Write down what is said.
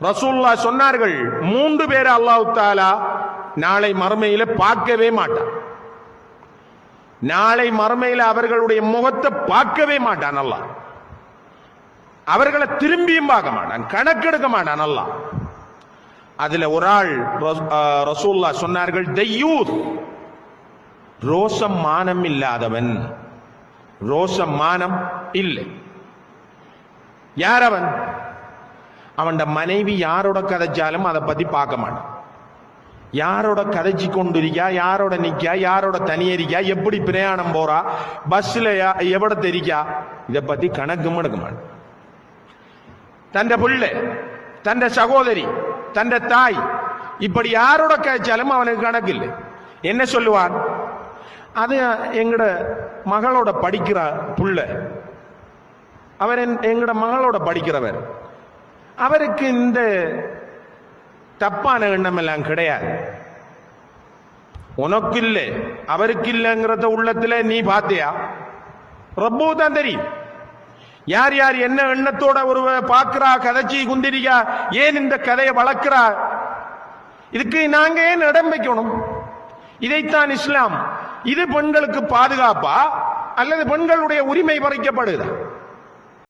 ரசூலுல்லாஹ் சொன்னார்கள், 3 பேரை அல்லாஹ் தஆலா நாளை மறுமையில பார்க்கவே மாட்டான். நாளை மறுமையில அவர்களுடைய முகத்தை பார்க்கவே மாட்டான் அல்லாஹ். அவர்களை திரும்பியும் பார்க்க மாட்டான், கணக்கெடுக்க மாட்டான் அல்லாஹ். அதுல ஒரு ஆள் ரசூலுல்லாஹ் சொன்னார்கள், தய்யூத், ரோசம் மானம் இல்லாதவன். ரோசம் மானம் இல்லை. யார் அவன்? அவன் மனைவி யாரோட கதைச்சாலும் அதை பத்தி பார்க்க மாட்டான். யாரோட கதைச்சு கொண்டிருக்கா, யாரோட நிக்கா, யாரோட தனியரிக்கா, எப்படி பிரயாணம் போறா, பஸ்ல எவ்வளோ தெரிக்கா, இதை பத்தி கணக்கும் எடுக்க மாட்டான். தந்த பிள்ளை, தந்த சகோதரி, தந்த தாய், இப்படி யாரோட கதைச்சாலும் அவனுக்கு கணக்கு இல்லை. என்ன சொல்லுவான்? அது எங்கட மகளோட படிக்கிற புள்ள, அவர் எங்கட மகளோட படிக்கிறவர், அவருக்கு இந்த தப்பான எண்ணம் எல்லாம் கிடையாது. உனக்கு இல்லை, அவருக்கு இல்லைங்கிறத உள்ளத்துல நீ பாத்தியா? ரப்பு தான் தெரியும். யார் யார் என்ன எண்ணத்தோட ஒரு பார்க்கிறா, கதைச்சி குந்திரிக்கா, ஏன் இந்த கதையை வளர்க்கிறா, இதுக்கு நாங்க ஏன் இடம் வைக்கணும்? இதைத்தான் இஸ்லாம். இது பெண்களுக்கு பாதுகாப்பா அல்லது பெண்களுடைய உரிமை பறிக்கப்படுதா?